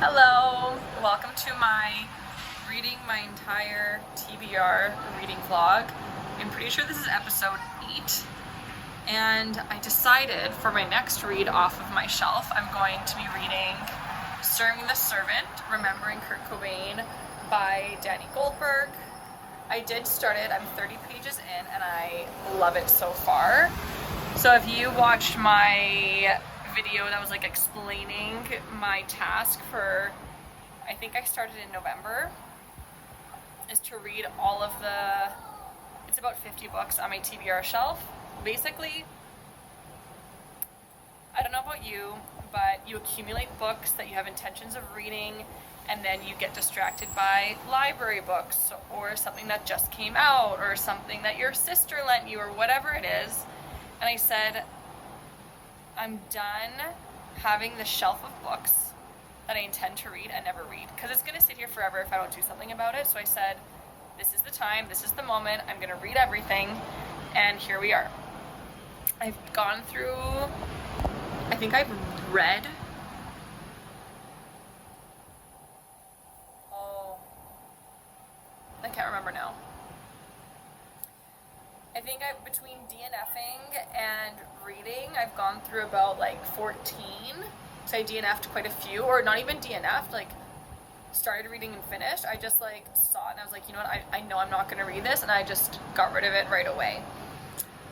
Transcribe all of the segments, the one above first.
Hello, welcome to my reading my entire TBR reading vlog. I'm pretty sure this is episode 8, and I decided for my next read off of my shelf, I'm going to be reading Serving the Servant, Remembering Kurt Cobain by Danny Goldberg. I did start it, I'm 30 pages in, and I love it so far. So if you watched my video that was like explaining my task for, I think I started in November, is to read all of the, it's about 50 books on my TBR shelf. Basically, I don't know about you, but you accumulate books that you have intentions of reading, and then you get distracted by library books or something that just came out or something that your sister lent you or whatever it is. And I said, I'm done having the shelf of books that I intend to read and never read, because it's going to sit here forever if I don't do something about it. So I said, this is the time, this is the moment, I'm going to read everything, and here we are. I've gone through, I think I've read, I can't remember now. I think between DNFing and reading, I've gone through about like 14. So I DNF'd quite a few, or not even DNF'd, like started reading and finished. I just like saw it and I was like, you know what, I know I'm not gonna read this, and I just got rid of it right away.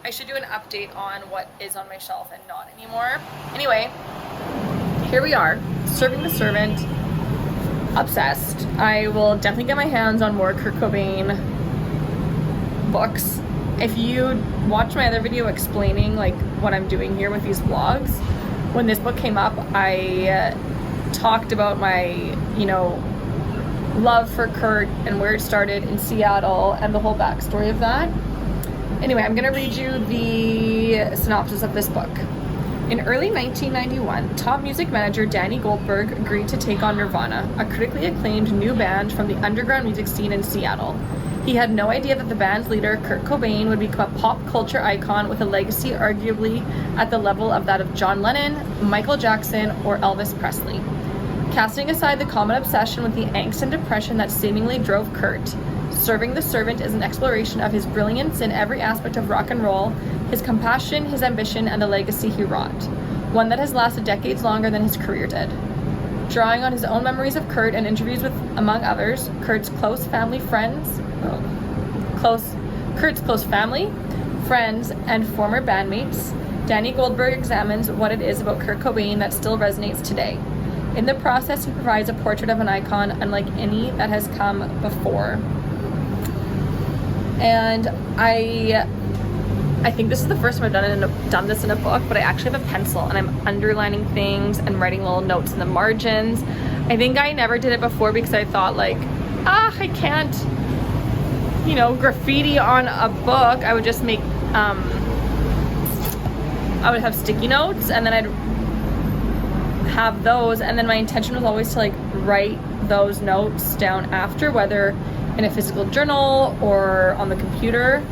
I should do an update on what is on my shelf and not anymore. Anyway, here we are, Serving the Servant, obsessed. I will definitely get my hands on more Kurt Cobain books. If you watch my other video explaining like what I'm doing here with these vlogs, when this book came up, I talked about my, love for Kurt and where it started in Seattle and the whole backstory of that. Anyway, I'm gonna read you the synopsis of this book. In early 1991, top music manager Danny Goldberg agreed to take on Nirvana, a critically acclaimed new band from the underground music scene in Seattle. He had no idea that the band's leader, Kurt Cobain, would become a pop culture icon with a legacy arguably at the level of that of John Lennon, Michael Jackson, or Elvis Presley. Casting aside the common obsession with the angst and depression that seemingly drove Kurt, Serving the Servant is an exploration of his brilliance in every aspect of rock and roll, his compassion, his ambition, and the legacy he wrought, one that has lasted decades longer than his career did. Drawing on his own memories of Kurt and interviews with, among others, Kurt's close family, friends, and former bandmates, Danny Goldberg examines what it is about Kurt Cobain that still resonates today. In the process, he provides a portrait of an icon unlike any that has come before. And I think this is the first time I've done this in a book, but I actually have a pencil and I'm underlining things and writing little notes in the margins. I think I never did it before because I thought like, I can't, graffiti on a book. I would just make, I would have sticky notes and then I'd have those, and then my intention was always to like write those notes down after, whether in a physical journal or on the computer.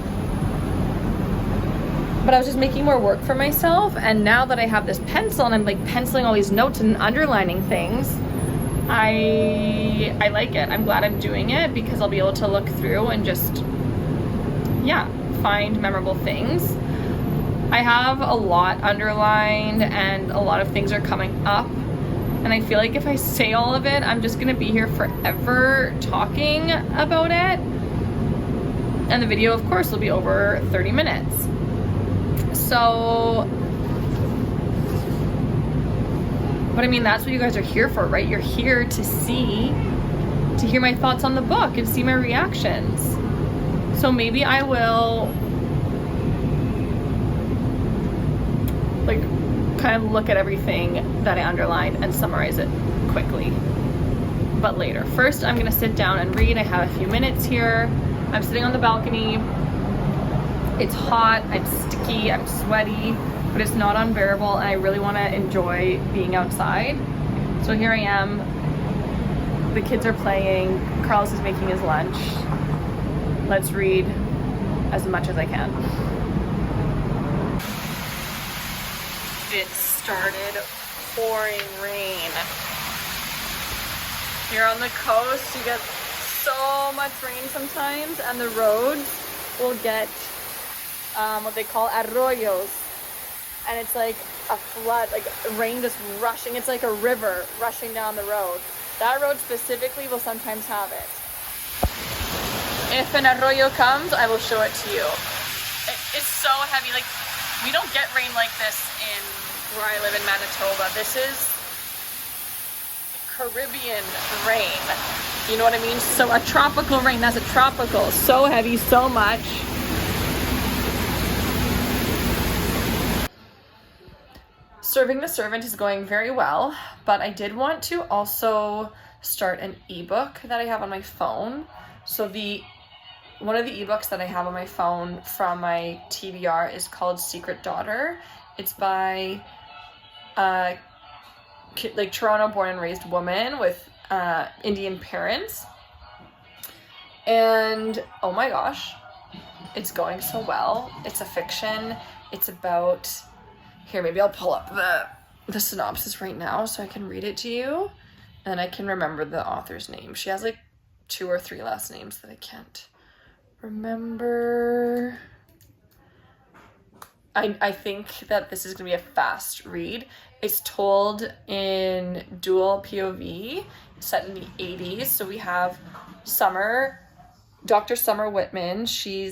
But I was just making more work for myself, and now that I have this pencil and I'm like penciling all these notes and underlining things, I like it. I'm glad I'm doing it because I'll be able to look through and just find memorable things. I have a lot underlined and a lot of things are coming up, and I feel like if I say all of it, I'm just gonna be here forever talking about it, and the video of course will be over 30 minutes. So, but I mean, that's what you guys are here for, right? You're here to hear my thoughts on the book and see my reactions. So maybe I will like kind of look at everything that I underlined and summarize it quickly, but later. First, I'm gonna sit down and read. I have a few minutes here. I'm sitting on the balcony. It's hot, I'm sticky, I'm sweaty, but it's not unbearable, and I really want to enjoy being outside. So here I am. The kids are playing. Carlos is making his lunch. Let's read as much as I can. It started pouring rain. Here on the coast, you get so much rain sometimes, and the roads will get what they call arroyos. And it's like a flood, like rain just rushing. It's like a river rushing down the road. That road specifically will sometimes have it. If an arroyo comes, I will show it to you. It's so heavy. Like, we don't get rain like this in where I live in Manitoba. This is Caribbean rain. You know what I mean? So a tropical rain, that's a tropical. So heavy, so much. Serving the Servant is going very well, but I did want to also start an ebook that I have on my phone. So one of the ebooks that I have on my phone from my TBR is called Secret Daughter. It's by like Toronto born and raised woman with Indian parents. And oh my gosh, it's going so well. It's a fiction. It's about, here, maybe I'll pull up the synopsis right now so I can read it to you and I can remember the author's name. She has like 2 or 3 last names that I can't remember. I think that this is going to be a fast read. It's told in dual POV, set in the 80s. So we have Dr. Summer Whitman. She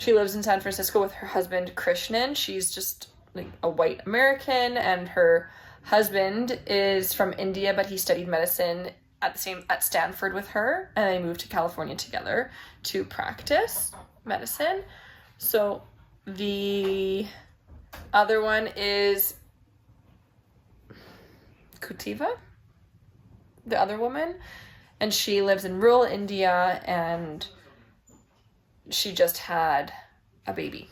lives in San Francisco with her husband, Krishnan. She's just like a white American, and her husband is from India, but he studied medicine at Stanford with her, and they moved to California together to practice medicine. So the other one is Kutiva, the other woman, and she lives in rural India, and she just had a baby.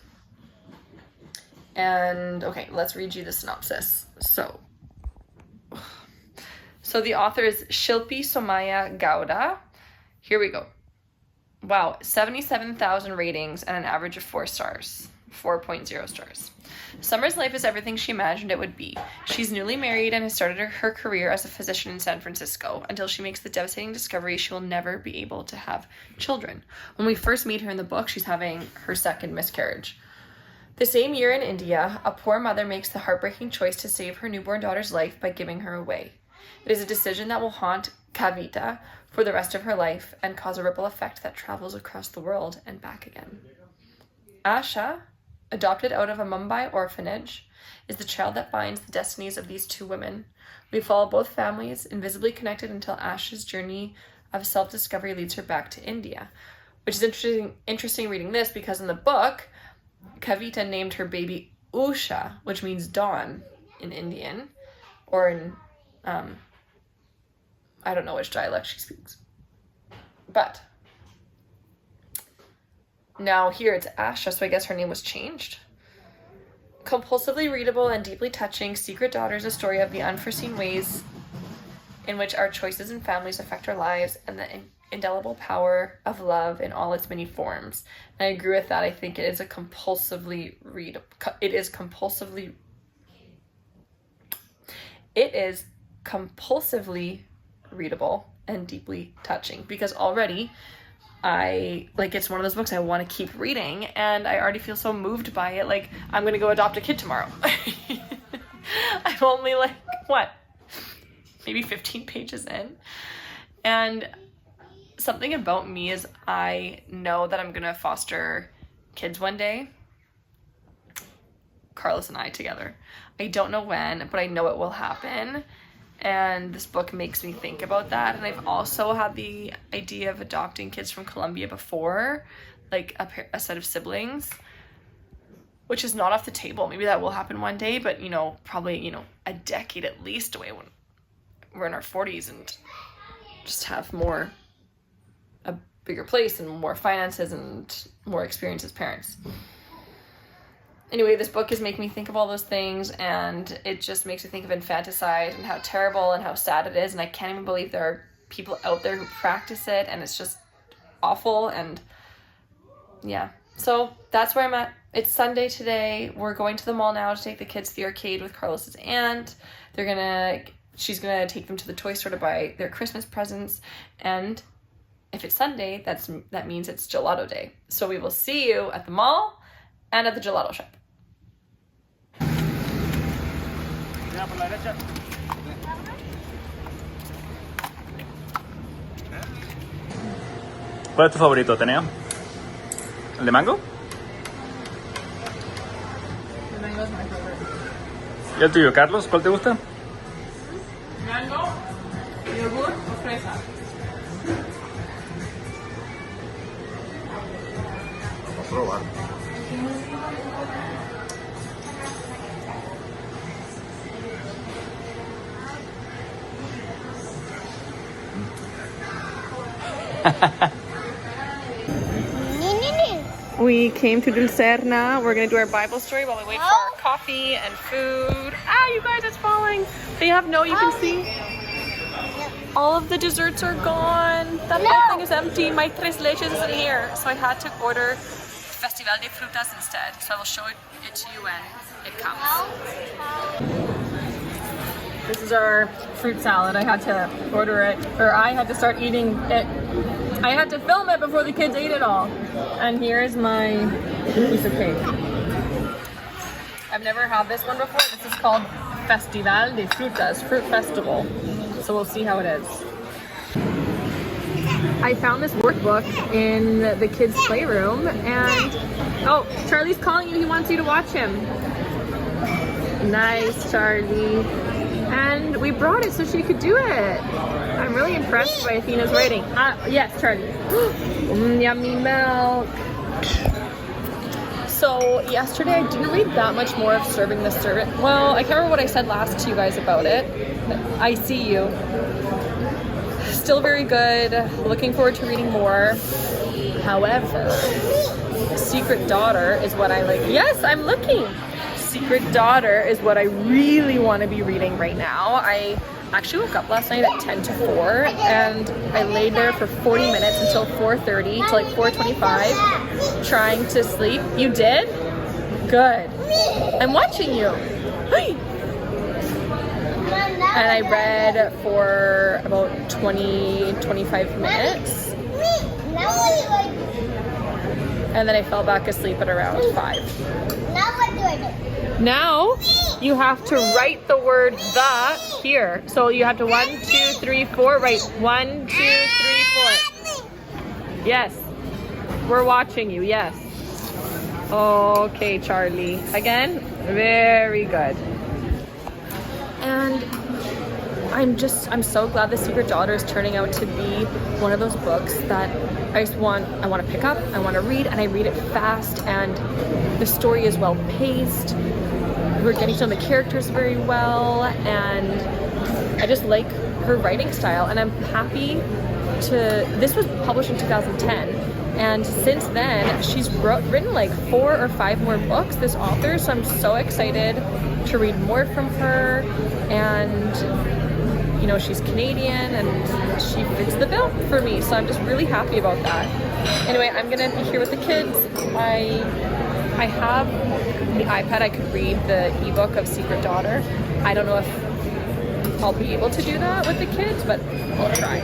And okay, let's read you the synopsis. So the author is Shilpi Somaya Gowda. Here we go. Wow, 77,000 ratings and an average of 4 stars. 4.0 stars. Summer's life is everything she imagined it would be. She's newly married and has started her career as a physician in San Francisco until she makes the devastating discovery she will never be able to have children. When we first meet her in the book, she's having her second miscarriage. The same year in India, a poor mother makes the heartbreaking choice to save her newborn daughter's life by giving her away. It is a decision that will haunt Kavita for the rest of her life and cause a ripple effect that travels across the world and back again. Asha, adopted out of a Mumbai orphanage, is the child that binds the destinies of these 2 women. We follow both families, invisibly connected until Asha's journey of self-discovery leads her back to India. Which is interesting reading this because in the book, Kavita named her baby Usha, which means dawn in Indian, or in, I don't know which dialect she speaks. But now here it's Asha, so I guess her name was changed. Compulsively readable and deeply touching, Secret Daughter is a story of the unforeseen ways in which our choices and families affect our lives and the indelible power of love in all its many forms. And I agree with that. I think it is compulsively readable and deeply touching, because already it's one of those books I want to keep reading, and I already feel so moved by it. Like, I'm gonna go adopt a kid tomorrow. I'm only maybe 15 pages in, and something about me is I know that I'm gonna foster kids one day, Carlos and I together. I don't know when, but I know it will happen, and this book makes me think about that. And I've also had the idea of adopting kids from Colombia before, like a set of siblings, which is not off the table. Maybe that will happen one day, but probably a decade at least away when we're in our 40s and just have a bigger place and more finances and more experience as parents. Anyway, this book is making me think of all those things, and it just makes me think of infanticide and how terrible and how sad it is, and I can't even believe there are people out there who practice it, and it's just awful. And yeah, so that's where I'm at. It's Sunday today. We're going to the mall now to take the kids to the arcade with Carlos's aunt. They're gonna she's gonna take them to the toy store to buy their Christmas presents, and if it's Sunday, that means it's gelato day. So we will see you at the mall and at the gelato shop. ¿Cuál es tu favorito, Atenea? ¿El de mango? The mango is my favorite. ¿Y el tuyo, Carlos? ¿Cuál te gusta? Mango, yogur o fresa. Vamos a probar. We came to Dulcerna. We're gonna do our Bible story while we wait for our coffee and food. Ah, you guys, it's falling. They have you can see. All of the desserts are gone. That whole thing is empty. My tres leches isn't here. So I had to order Festival de Frutas instead. So I will show it to you when it comes. This is our fruit salad. I had to order it, or I had to start eating it. I had to film it before the kids ate it all. And here's my piece of cake. I've never had this one before. This is called Festival de Frutas, Fruit Festival. So we'll see how it is. I found this workbook in the kids' playroom, and oh, Charlie's calling you. He wants you to watch him. Nice, Charlie. And we brought it so she could do it. I'm really impressed by Athena's writing. Yes, Charlie. Yummy milk. So yesterday I didn't read that much more of Serving the Servant. Well, I can't remember what I said last to you guys about it. I see you. Still very good. Looking forward to reading more. However, Secret Daughter is what I like. Yes, I'm looking. Secret Daughter is what I really want to be reading right now. I actually woke up last night at 10 to 4 and I laid there for 40 minutes until 4:30 to like 4:25 trying to sleep. You did? Good. I'm watching you. And I read for about 20-25 minutes. And then I fell back asleep at around 5. Now what do I do? Now you have to write the word the here. So you have to 1, 2, 3, 4. Write 1, 2, 3, 4. Yes. We're watching you. Yes. Okay, Charlie. Again. Very good. And I'm so glad The Secret Daughter is turning out to be one of those books that I want to pick up, I want to read, and I read it fast, and the story is well paced. We're getting to know the characters very well, and I just like her writing style, and I'm happy this was published in 2010, and since then she's written like 4 or 5 more books, this author, so I'm so excited to read more from her. And you know, she's Canadian and she fits the bill for me, so I'm just really happy about that. Anyway, I'm gonna be here with the kids. I have the iPad. I could read the ebook of Secret Daughter. I don't know if I'll be able to do that with the kids, but I'll try.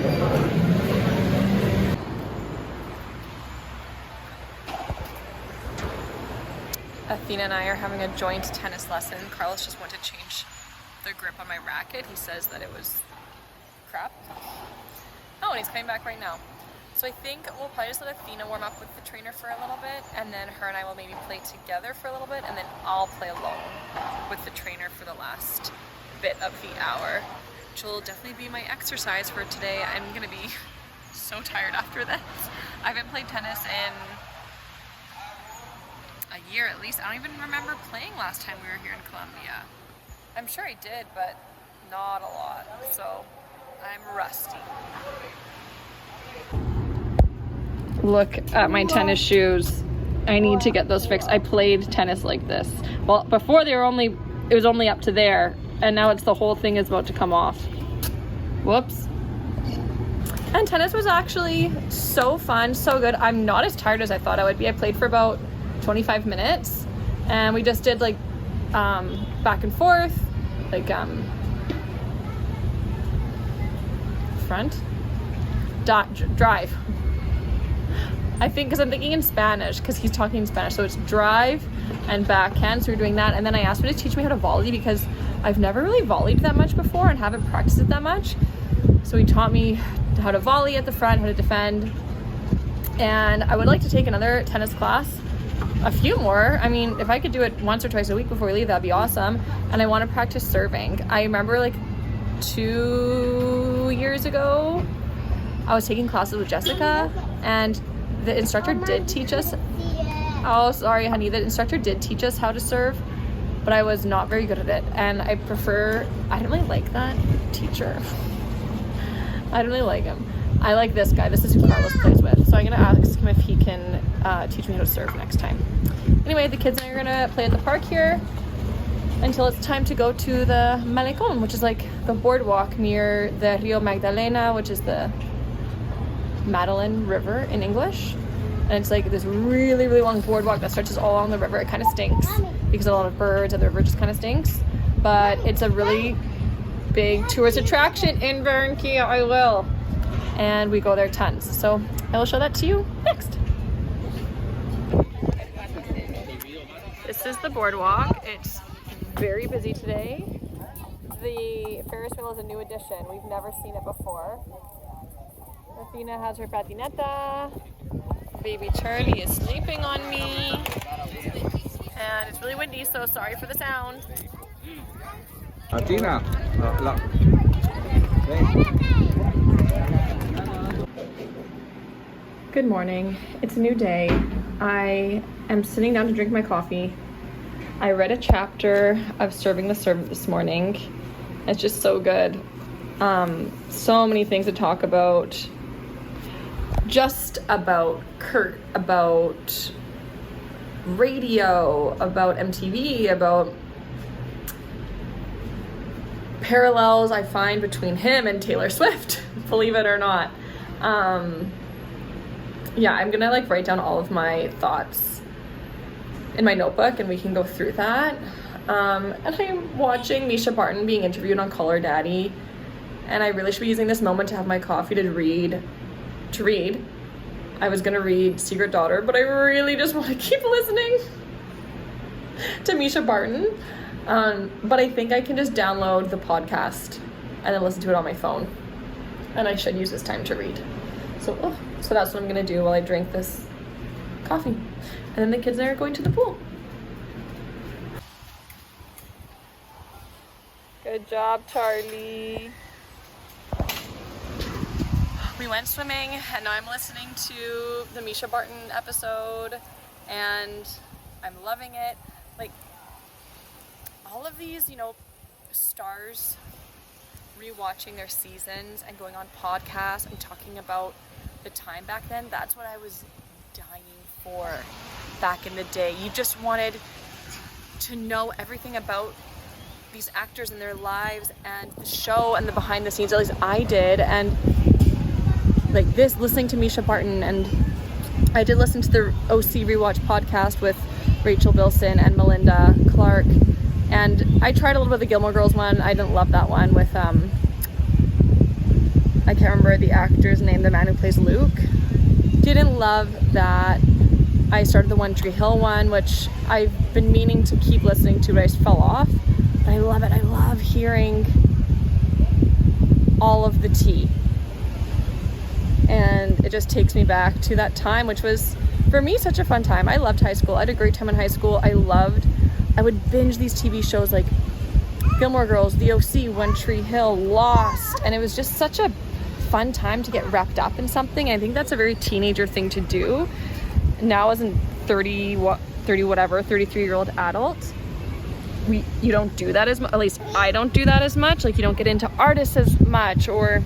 Athena and I are having a joint tennis lesson. Carlos just went to change the grip on my racket. He says that it was crap. Oh, and he's coming back right now. So I think we'll probably just let Athena warm up with the trainer for a little bit, and then her and I will maybe play together for a little bit, and then I'll play alone with the trainer for the last bit of the hour, which will definitely be my exercise for today. I'm gonna be so tired after this. I haven't played tennis in a year at least. I don't even remember playing last time we were here in Colombia. I'm sure I did, but not a lot, so I'm rusty. Look at my tennis shoes. I need to get those fixed. I played tennis like this. Well, before it was only up to there, and now it's the whole thing is about to come off. Whoops. And tennis was actually so fun, so good. I'm not as tired as I thought I would be. I played for about 25 minutes, and we just did like back and forth, like front. Drive. I think because I'm thinking in Spanish, because he's talking in Spanish. So it's drive and backhand. So we're doing that. And then I asked him to teach me how to volley because I've never really volleyed that much before and haven't practiced it that much. So he taught me how to volley at the front, how to defend. And I would like to take another tennis class, a few more. I mean, if I could do it once or twice a week before we leave, that'd be awesome. And I want to practice serving. I remember like 2 years ago, I was taking classes with Jessica, and the instructor did teach us. Oh, sorry, honey. The instructor did teach us how to serve, but I was not very good at it. And I didn't really like that teacher. I don't really like him. I like this guy. This is who Carlos plays with. So I'm gonna ask him if he can teach me how to serve next time. Anyway, the kids and I are gonna play at the park here until it's time to go to the Malecón, which is like the boardwalk near the Rio Magdalena, which is the Madeline River in English. And it's like this really, really long boardwalk that stretches all along the river. It kind of stinks because of a lot of birds and the river just kind of stinks. But it's a really big tourist attraction in Barranquilla. I will. And we go there tons. So I will show that to you next. This is the boardwalk. It's very busy today. The Ferris wheel is a new addition. We've never seen it before. Athena has her patineta. Baby Charlie is sleeping on me. And it's really windy, so sorry for the sound. Athena. Good morning. It's a new day. I am sitting down to drink my coffee. I read a chapter of Serving the Servant this morning. It's just so good. So many things to talk about. Just about Kurt, about radio, about MTV, about parallels I find between him and Taylor Swift, believe it or not. Yeah, I'm gonna like write down all of my thoughts in my notebook and we can go through that. And I'm watching Misha Barton being interviewed on Call Her Daddy, and I really should be using this moment to have my coffee to read. I was gonna read Secret Daughter, but I really just want to keep listening to Misha Barton. But I think I can just download the podcast and then listen to it on my phone. And I should use this time to read. So that's what I'm gonna do while I drink this coffee. And then the kids and I are going to the pool. Good job, Charlie. We went swimming, and now I'm listening to the Misha Barton episode, and I'm loving it. Like, all of these, stars rewatching their seasons and going on podcasts and talking about the time back then, that's what I was dying for back in the day. You just wanted to know everything about these actors and their lives and the show and the behind the scenes, at least I did. And like this, listening to Misha Barton, and I did listen to the OC Rewatch podcast with Rachel Bilson and Melinda Clark, and I tried a little bit of the Gilmore Girls one. I didn't love that one with I can't remember the actor's name, the man who plays Luke. Didn't love that. I started the One Tree Hill one, which I've been meaning to keep listening to, but I just fell off. But I love it. I love hearing all of the tea. And it just takes me back to that time, which was, for me, such a fun time. I loved high school. I had a great time in high school. I would binge these TV shows like Gilmore Girls, The OC, One Tree Hill, Lost. And it was just such a fun time to get wrapped up in something. I think that's a very teenager thing to do. Now as a 33-year-old adult, you don't do that as much. At least I don't do that as much. Like, you don't get into artists as much or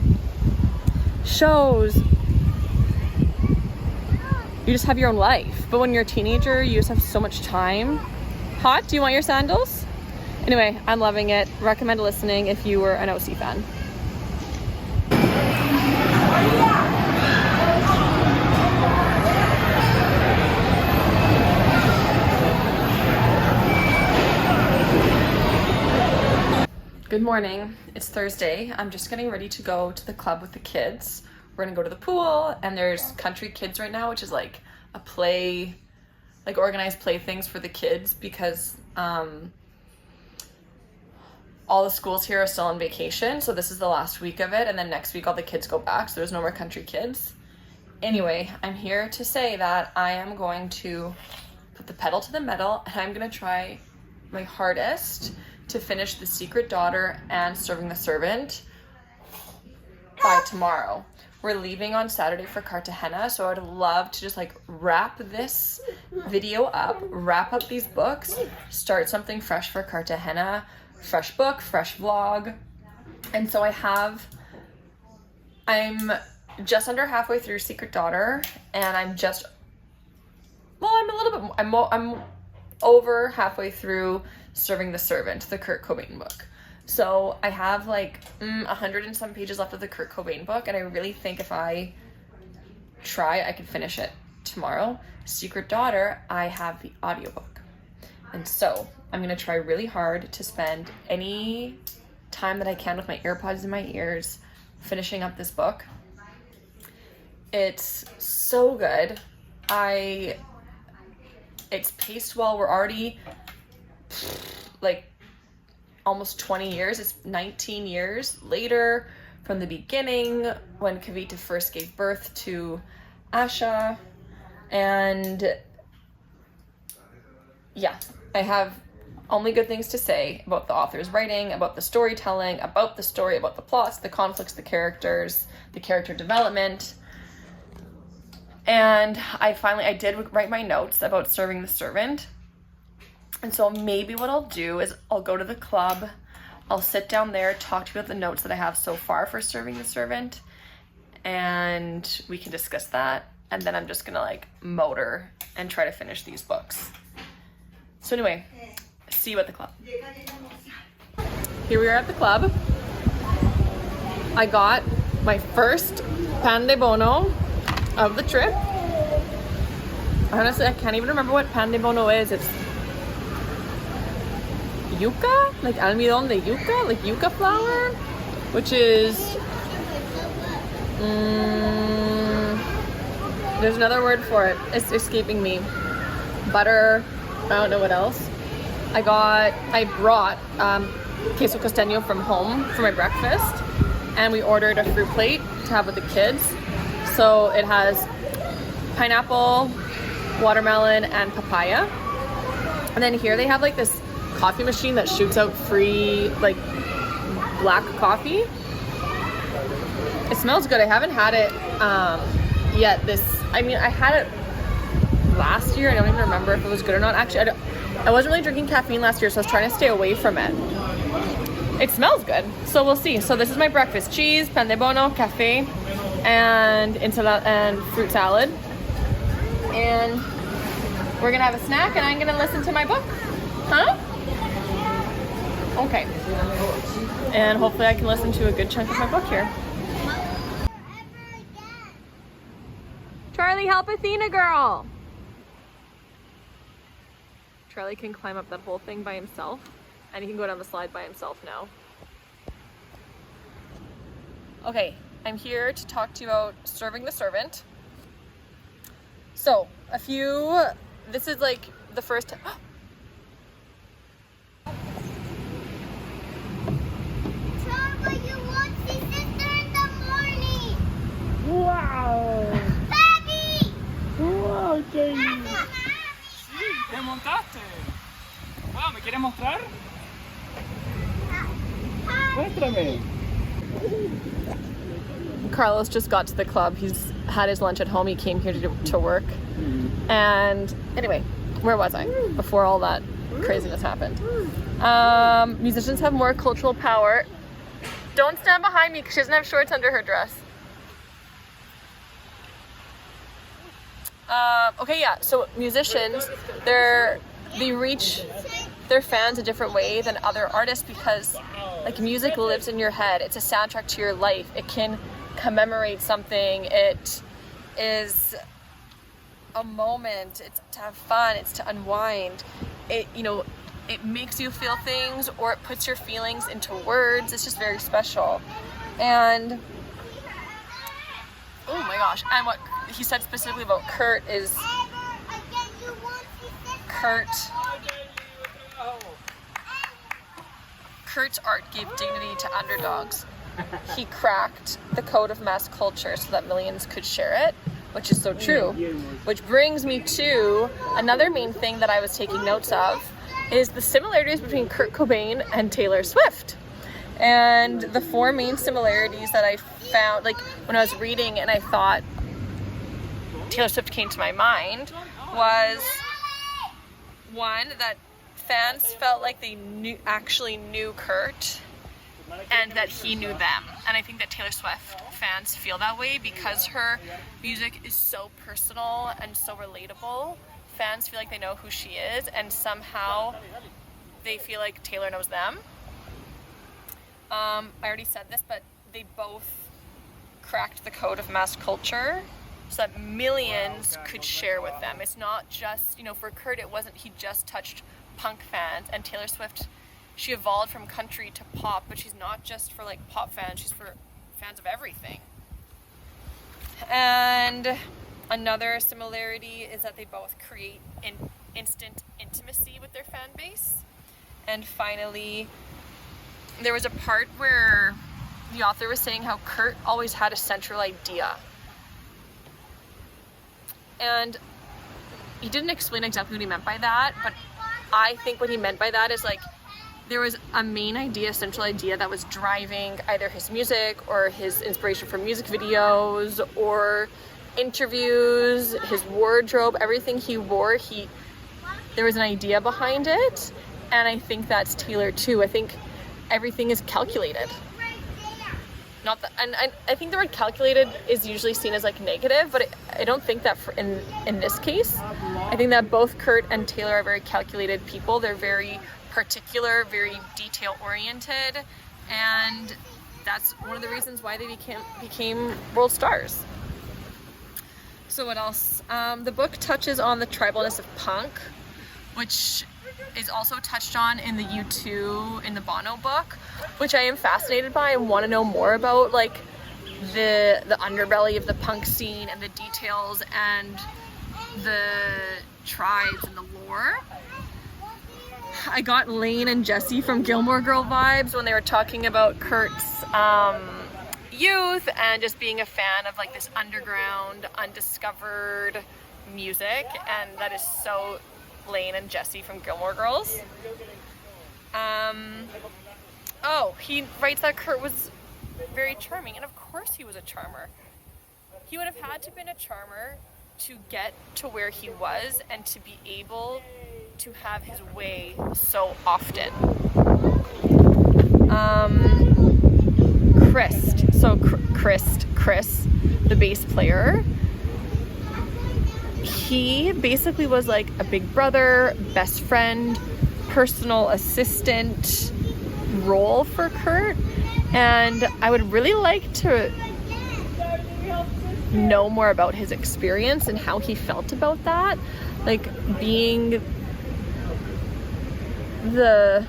shows. You just have your own life. But when you're a teenager, you just have so much time. Hot? Do you want your sandals? Anyway, I'm loving it. Recommend listening if you were an OC fan. Good Good morning. It's Thursday. I'm just getting ready to go to the club with the kids. We're gonna go to the pool, and there's Country Kids right now, which is like a play, like organized play things for the kids because all the schools here are still on vacation, so this is the last week of it, and then next week all the kids go back, so there's no more Country Kids. Anyway, I'm here to say that I am going to put the pedal to the metal, and I'm gonna try my hardest to finish The Secret Daughter and Serving the Servant by tomorrow. We're leaving on Saturday for Cartagena, so I'd love to just like wrap this video up, wrap up these books, start something fresh for Cartagena, fresh book, fresh vlog. And so I'm just under halfway through Secret Daughter, and I'm over halfway through Serving the Servant, the Kurt Cobain book. So I have like 100 and some pages left of the Kurt Cobain book, and I really think if I try, I could finish it tomorrow. Secret Daughter, I have the audiobook. And so I'm gonna try really hard to spend any time that I can with my AirPods in my ears finishing up this book. It's so good. It's paced well. We're already like almost 20 years. It's 19 years later from the beginning when Kavita first gave birth to Asha. And yeah, I have only good things to say about the author's writing, about the storytelling, about the story, about the plots, the conflicts, the characters, the character development. And I did write my notes about Serving the Servant. And so maybe what I'll do is I'll go to the club, I'll sit down there, talk to you about the notes that I have so far for Serving the Servant, and we can discuss that. And then I'm just gonna like motor and try to finish these books. So anyway, see you at the club. Here we are at the club. I got my first pan de bono of the trip. Honestly, I can't even remember what pan de bono is. It's yuca, like almidón de yuca, like yuca flour, which is there's another word for it. It's escaping me. Butter. I don't know what else. I brought queso costeño from home for my breakfast, and we ordered a fruit plate to have with the kids. So it has pineapple, watermelon, and papaya. And then here they have like this coffee machine that shoots out free like black coffee. It smells good. I haven't had it yet. I had it last year. I don't even remember if it was good or not. Actually, I wasn't really drinking caffeine last year, so I was trying to stay away from it. It smells good, so we'll see. So this is my breakfast: cheese, pan de bono, cafe, and ensalada and fruit salad. And we're gonna have a snack, and I'm gonna listen to my book. Huh? Okay. And hopefully I can listen to a good chunk of my book here. Charlie, help Athena girl! Charlie can climb up that whole thing by himself, and he can go down the slide by himself now. Okay, I'm here to talk to you about Serving the Servant. So, this is like the first... Wow! Daddy! Wow, Jamie! Sí, te montaste. Wow, ¿me quieres mostrar? Muéstrame. Carlos just got to the club. He's had his lunch at home. He came here to work. And anyway, where was I before all that craziness happened? Musicians have more cultural power. Don't stand behind me because she doesn't have shorts under her dress. So musicians, they reach their fans a different way than other artists because like music lives in your head. It's a soundtrack to your life. It can commemorate something. It is a moment. It's to have fun. It's to unwind. it makes you feel things, or it puts your feelings into words. It's just very special. And oh my gosh, and what he said specifically about Kurt is Kurt's art gave dignity to underdogs. He cracked the code of mass culture so that millions could share it, which is so true. Which brings me to another main thing that I was taking notes of, is the similarities between Kurt Cobain and Taylor Swift. And the 4 main similarities that I found, like when I was reading and I thought Taylor Swift came to my mind, was one, that fans felt like they actually knew Kurt and that he knew them. And I think that Taylor Swift fans feel that way because her music is so personal and so relatable. Fans feel like they know who she is, and somehow they feel like Taylor knows them. I already said this, but they both cracked the code of mass culture so that millions could share with them. It's not just, you know, for Kurt, it wasn't, he just touched punk fans, and Taylor Swift, she evolved from country to pop, but she's not just for like pop fans, she's for fans of everything. And another similarity is that they both create instant intimacy with their fan base. And finally, there was a part where the author was saying how Kurt always had a central idea. And he didn't explain exactly what he meant by that, but I think what he meant by that is like there was a main idea, central idea that was driving either his music or his inspiration for music videos or interviews, his wardrobe, everything he wore, there was an idea behind it. And I think that's Taylor too. I think everything is calculated. Not that, and I think the word calculated is usually seen as like negative, but I don't think that in this case. I think that both Kurt and Taylor are very calculated people. They're very particular, very detail oriented, and that's one of the reasons why they became world stars. So what else? The book touches on the tribalness of punk, which is also touched on in the U2, in the Bono book, which I am fascinated by and want to know more about, like the underbelly of the punk scene and the details and the tribes and the lore. I got Lane and Jesse from Gilmore Girl vibes when they were talking about Kurt's youth and just being a fan of like this underground, undiscovered music, and that is so Lane and Jesse from Gilmore Girls. He writes that Kurt was very charming, and of course he was a charmer. He would have had to have been a charmer to get to where he was and to be able to have his way so often. Chris, the bass player, he basically was like a big brother, best friend, personal assistant role for Kurt, and I would really like to know more about his experience and how he felt about that, like being the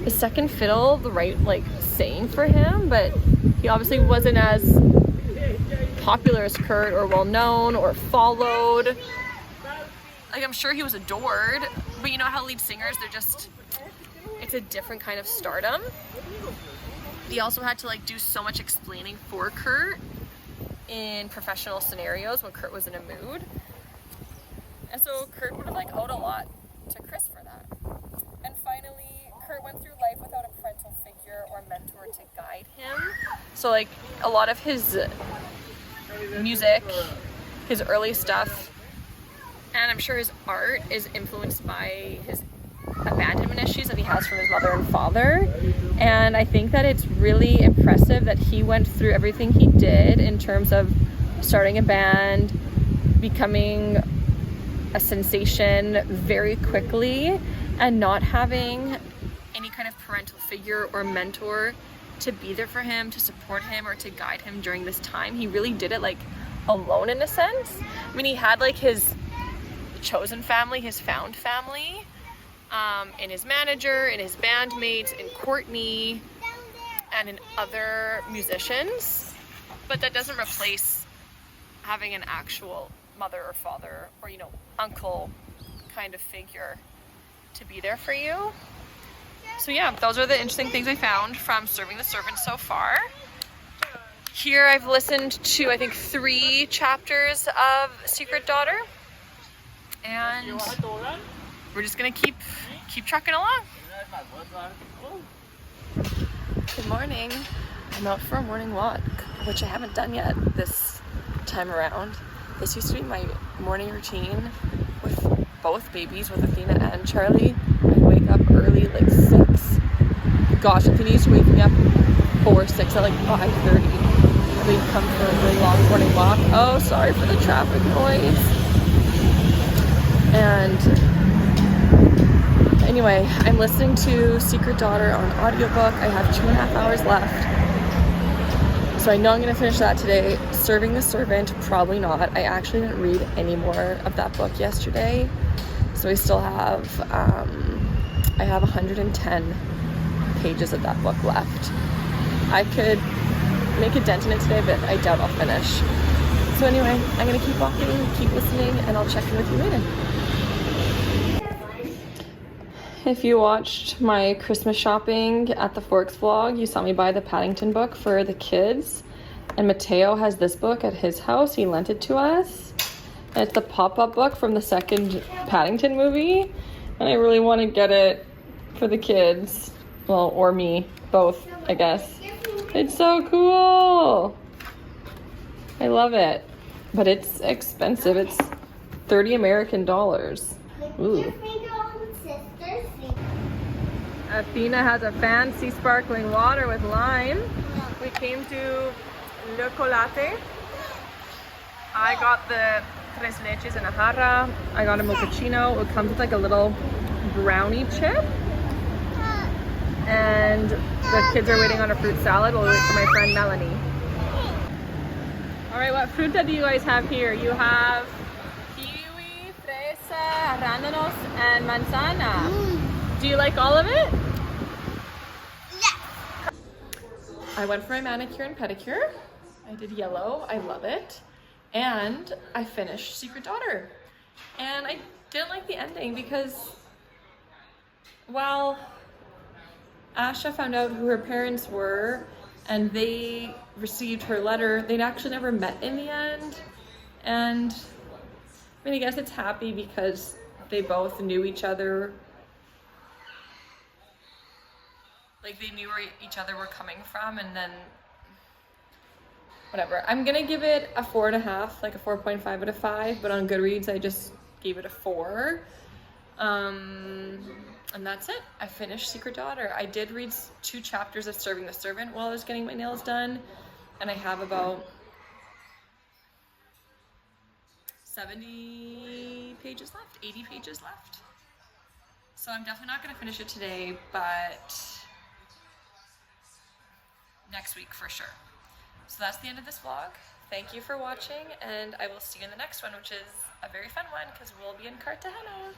second fiddle, the right like saying for him, but he obviously wasn't as popular as Kurt or well known or followed. Like I'm sure he was adored, but you know how lead singers, it's a different kind of stardom. He also had to like do so much explaining for Kurt in professional scenarios when Kurt was in a mood. And so Kurt would have like owed a lot to Chris for that. And finally, Kurt went through life without a parental figure or mentor to guide him. So like a lot of his music, his early stuff, and I'm sure his art is influenced by his abandonment issues that he has from his mother and father. And I think that it's really impressive that he went through everything he did in terms of starting a band, becoming a sensation very quickly, and not having any kind of parental figure or mentor to be there for him, to support him, or to guide him during this time. He really did it like alone in a sense. I mean, he had like his chosen family, his found family, in his manager, in his bandmates, in Courtney, and in other musicians. But that doesn't replace having an actual mother or father or, you know, uncle kind of figure to be there for you. So yeah, those are the interesting things I found from Serving the Servant so far. Here I've listened to, I think, 3 chapters of Secret Daughter, and we're just gonna keep trucking along. Good morning. I'm out for a morning walk, which I haven't done yet this time around. This used to be my morning routine with both babies, with Athena and Charlie. I'd wake up early, like 6. Gosh, Athena used to wake me up before 6 at like 5:30. We'd come for a really long morning walk. Oh, sorry for the traffic noise. And anyway, I'm listening to Secret Daughter on audiobook. I have 2.5 hours left. So I know I'm gonna finish that today. Serving the Servant, probably not. I actually didn't read any more of that book yesterday. So I still have, I have 110 pages of that book left. I could make a dent in it today, but I doubt I'll finish. So anyway, I'm gonna keep walking, keep listening, and I'll check in with you later. If you watched my Christmas shopping at the Forks vlog, you saw me buy the Paddington book for the kids. And Mateo has this book at his house. He lent it to us. And it's the pop-up book from the second Paddington movie. And I really want to get it for the kids. Well, or me. Both, I guess. It's so cool. I love it. But it's expensive. It's $30 American. Ooh. Athena has a fancy sparkling water with lime. We came to Le Colate. I got the tres leches in a jarra. I got a mochaccino. It comes with like a little brownie chip. And the kids are waiting on a fruit salad while we wait for my friend Melanie. All right, what fruta do you guys have here? You have kiwi, fresa, arándanos, and manzana. Do you like all of it? Yeah. I went for my manicure and pedicure. I did yellow. I love it. And I finished Secret Daughter. And I didn't like the ending because, well, Asha found out who her parents were and they received her letter. They'd actually never met in the end. And I mean, I guess it's happy because they both knew each other. Like, they knew where each other were coming from, and then whatever. I'm gonna give it a 4.5, like a 4.5 out of 5, but on Goodreads I just gave it a 4. And that's it. I finished Secret Daughter. I did read 2 chapters of Serving the Servant while I was getting my nails done, and I have about 70 pages left, 80 pages left. So I'm definitely not gonna finish it today, but next week for sure. So that's the end of this vlog. Thank you for watching, and I will see you in the next one, which is a very fun one because we'll be in Cartagena.